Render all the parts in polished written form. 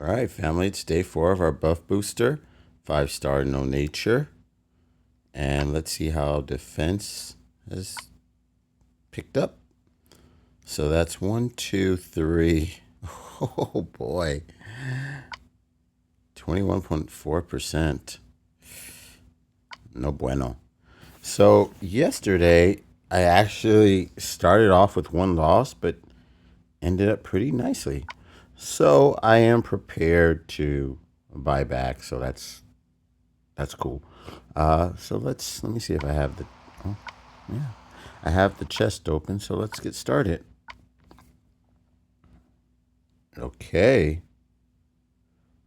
All right, family, it's day 4 of our buff booster. 5-star no nature. And let's see how defense has picked up. So that's 1, 2, 3. Oh boy. 21.4%. No bueno. So yesterday, I actually started off with 1 loss, but ended up pretty nicely. So I am prepared to buy back. So that's cool. So let me see if I have the. Oh, yeah, I have the chest open. So let's get started. Okay,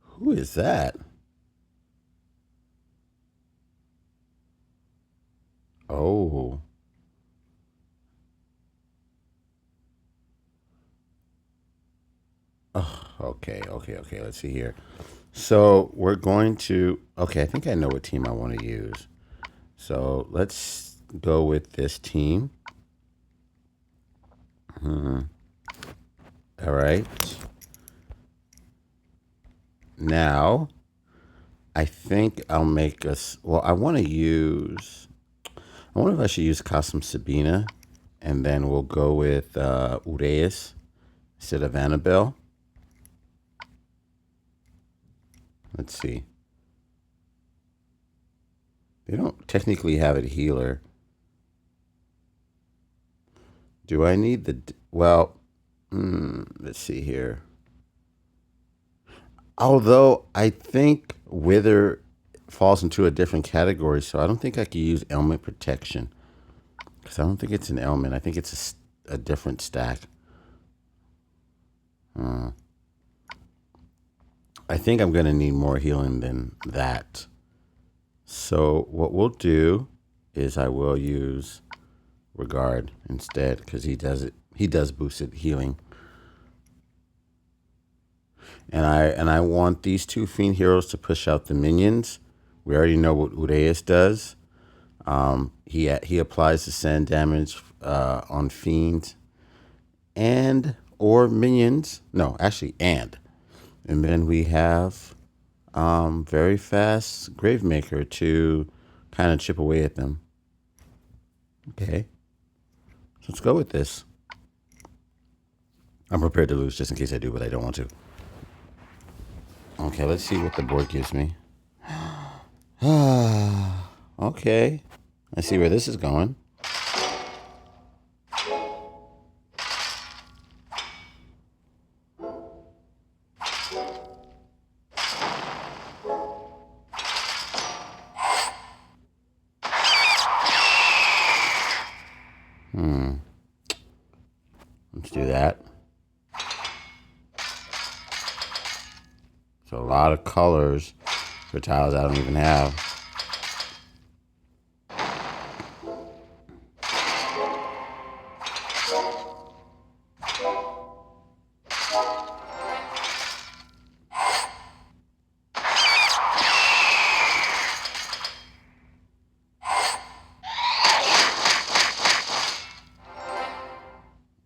who is that? Oh, oh, okay. Let's see here. So we're going to. Okay, I think I know what team I want to use. So let's go with this team. All right. Now I think I'll make us. Well, I want to use. I wonder if I should use Custom Sabina, and then we'll go with Uraeus instead of Annabelle. Let's see. They don't technically have a healer. Do I need the? Well, let's see here. Although I think Wither falls into a different category, so I don't think I could use Ailment Protection because I don't think it's an ailment. I think it's a different stack. I think I'm gonna need more healing than that. So what we'll do is I will use Regard instead because he does it. He does boosted healing, and I want these 2 fiend heroes to push out the minions. We already know what Uraeus does. He applies the sand damage on fiends and or minions. No, actually, and then we have very fast Gravemaker to kind of chip away at them. Okay, so let's go with this. I'm prepared to lose just in case I do, but I don't want to. Okay, let's see what the board gives me. Okay, I see where this is going. Let's do that. So a lot of colors for tiles I don't even have.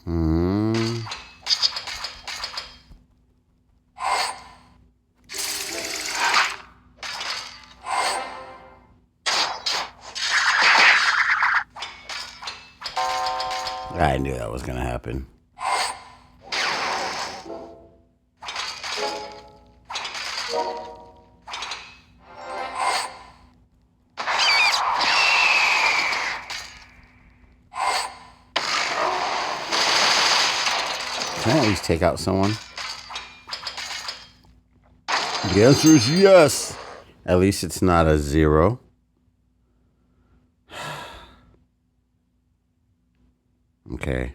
Mm. I knew that was gonna happen. Can I at least take out someone? The answer is yes. At least it's not a 0. Okay.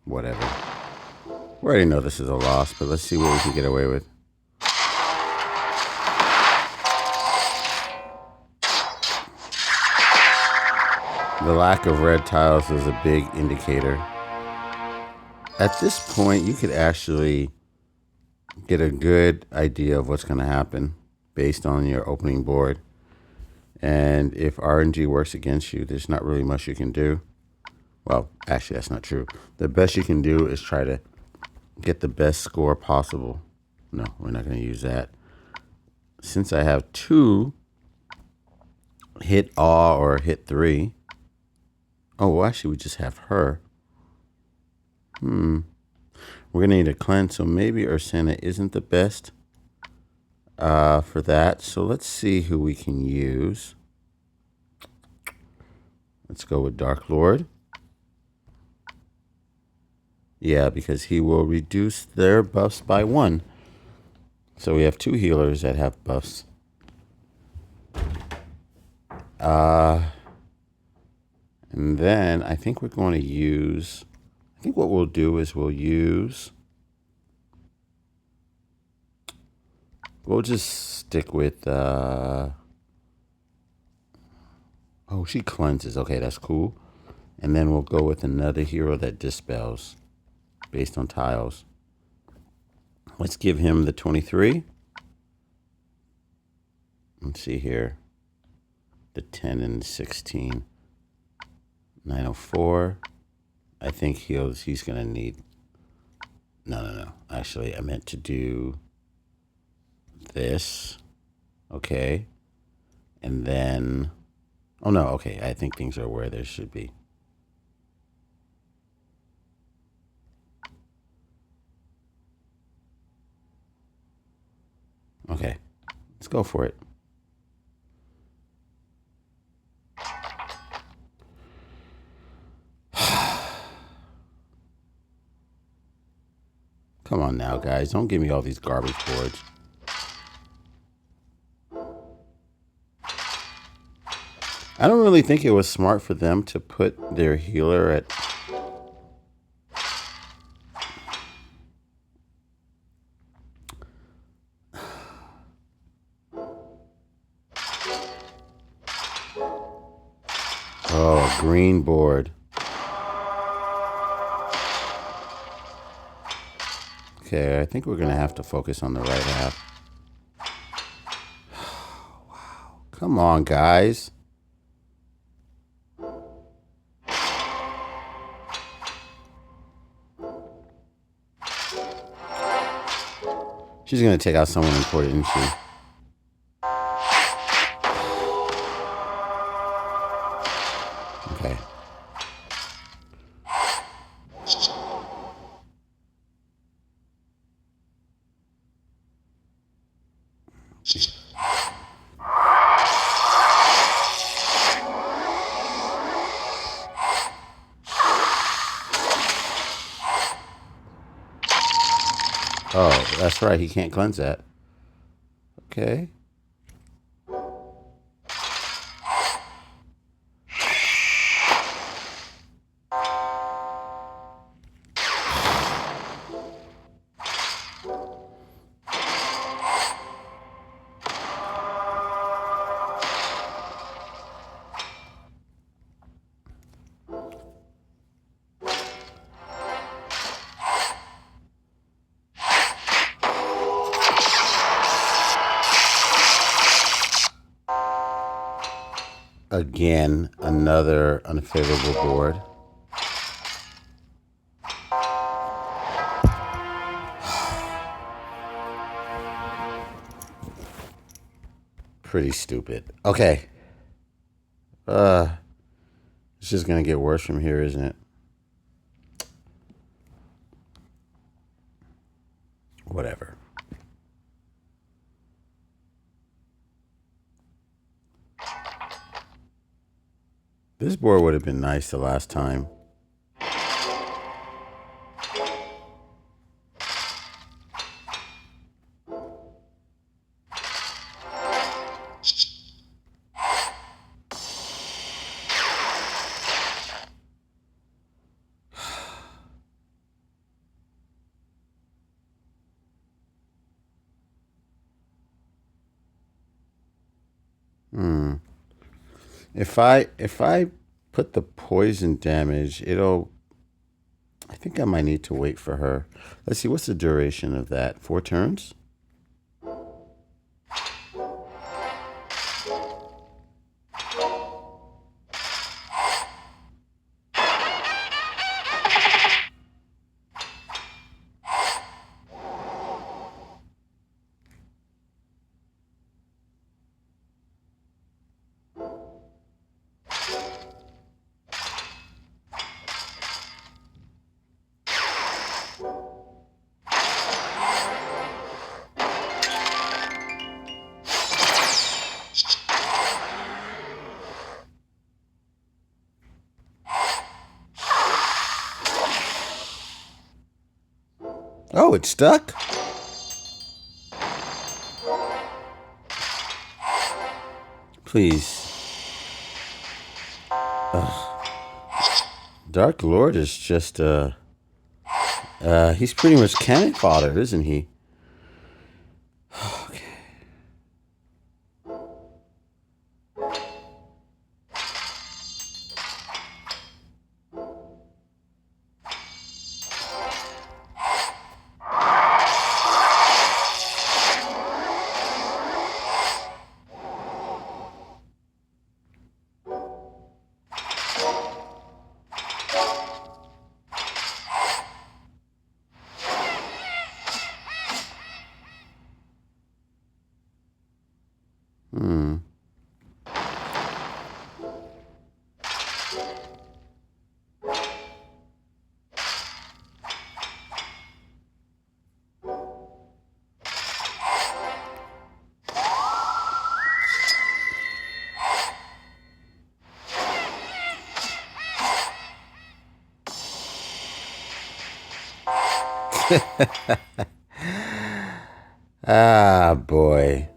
Whatever. We already know this is a loss, but let's see what we can get away with. The lack of red tiles is a big indicator. At this point, you could actually get a good idea of what's going to happen based on your opening board. And if RNG works against you, there's not really much you can do. Well, actually, that's not true. The best you can do is try to get the best score possible. No, we're not going to use that. Since I have 2 hit awe or hit 3. Oh, well, actually, we just have her. We're going to need a cleanse, so maybe Ursana isn't the best for that. So let's see who we can use. Let's go with Dark Lord. Yeah, because he will reduce their buffs by 1. So we have 2 healers that have buffs. And then I think we're going to use... I think what we'll do is we'll just stick with... oh, she cleanses. Okay, that's cool. And then we'll go with another hero that dispels based on tiles. Let's give him the 23. Let's see here. The 10 and 16. 904. I think he's going to need... No. Actually, I meant to do this. Okay. And then... Oh, no. Okay. I think things are where they should be. Okay. Let's go for it. Come on now, guys. Don't give me all these garbage boards. I don't really think it was smart for them to put their healer at... Oh, green board. Okay, I think we're going to have to focus on the right half. Wow. Come on, guys. She's going to take out someone important, isn't she? Okay. Oh, that's right. He can't cleanse that. Okay. Again, another unfavorable board. Pretty stupid. Okay. It's just going to get worse from here, isn't it? Whatever. This board would have been nice the last time. If I put the poison damage, I think I might need to wait for her. Let's see, what's the duration of that? 4 turns? Oh, it's stuck? Please. Dark Lord is just, he's pretty much cannon fodder, isn't he? Okay. Ah, boy.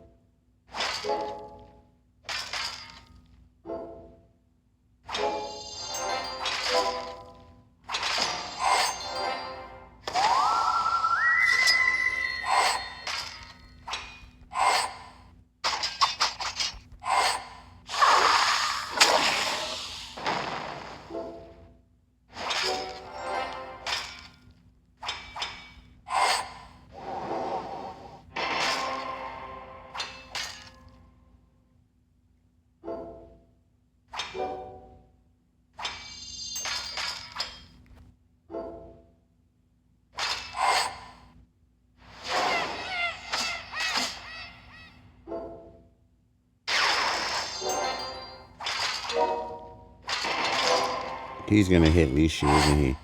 He's gonna hit Lishu, isn't he?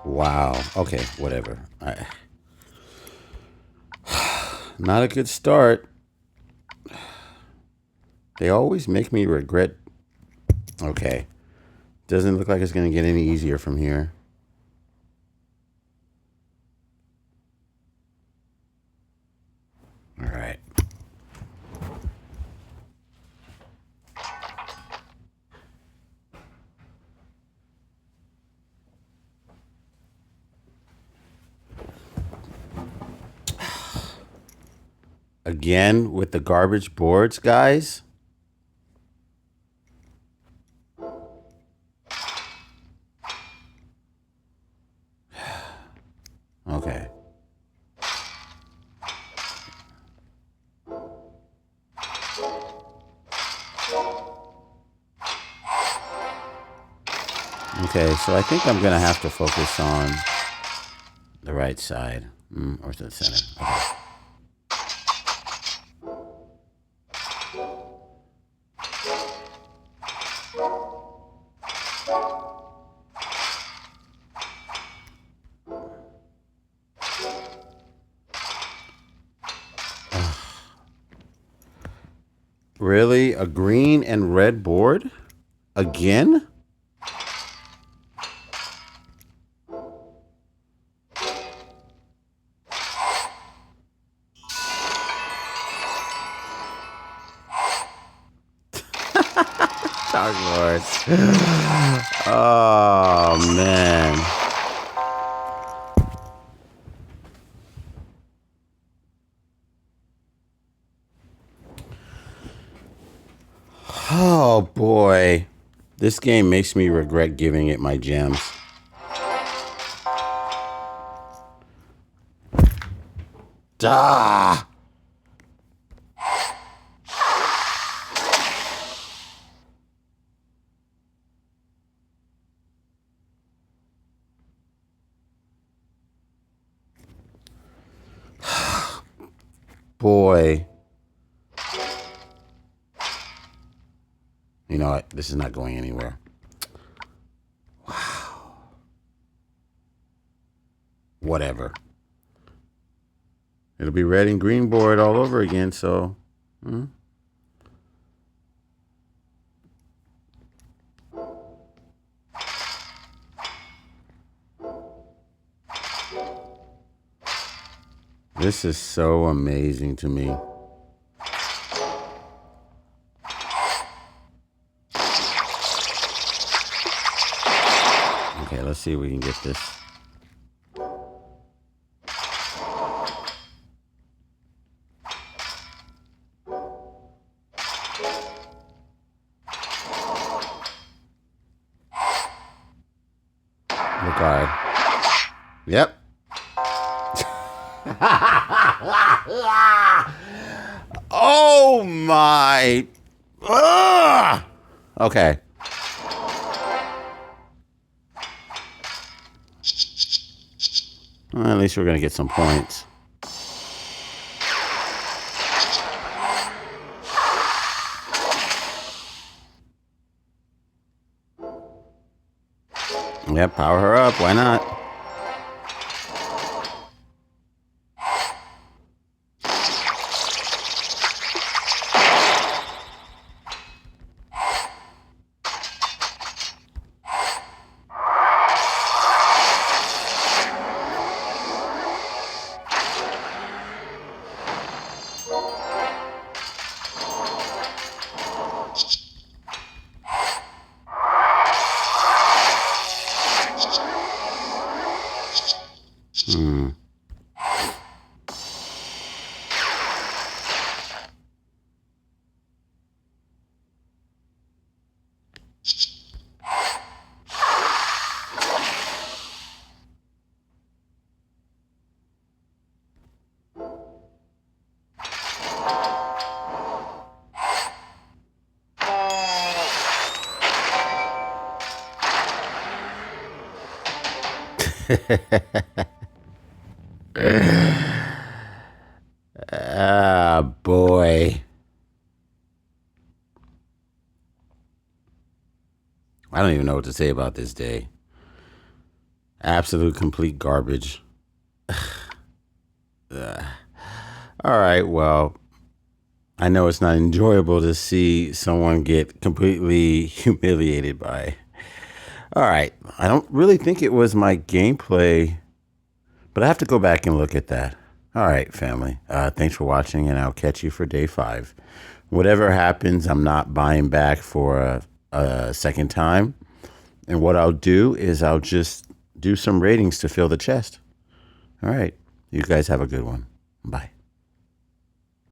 Wow. Okay, whatever. Not a good start. They always make me regret. Okay. Doesn't look like it's gonna get any easier from here. All right. Again with the garbage boards, guys. Okay. Okay, so I think I'm gonna have to focus on the right side or to the center. Okay. Really? A green and red board? Again? Dark Lord. Oh, man. Oh, boy. This game makes me regret giving it my gems. Ah! Boy. You know what? This is not going anywhere. Wow. Whatever. It'll be red and green board all over again, so... This is so amazing to me. Okay, let's see if we can get this. Regard. Yep. Oh my. Ugh! Okay. Well, at least we're going to get some points. Yep, power her up. Why not? Hmm. Ah, boy. I don't even know what to say about this day. Absolute complete garbage. All right, well, I know it's not enjoyable to see someone get completely humiliated by. All right, I don't really think it was my gameplay, but I have to go back and look at that. All right, family. Thanks for watching, and I'll catch you for day 5. Whatever happens, I'm not buying back for a second time. And what I'll do is I'll just do some ratings to fill the chest. All right. You guys have a good one. Bye.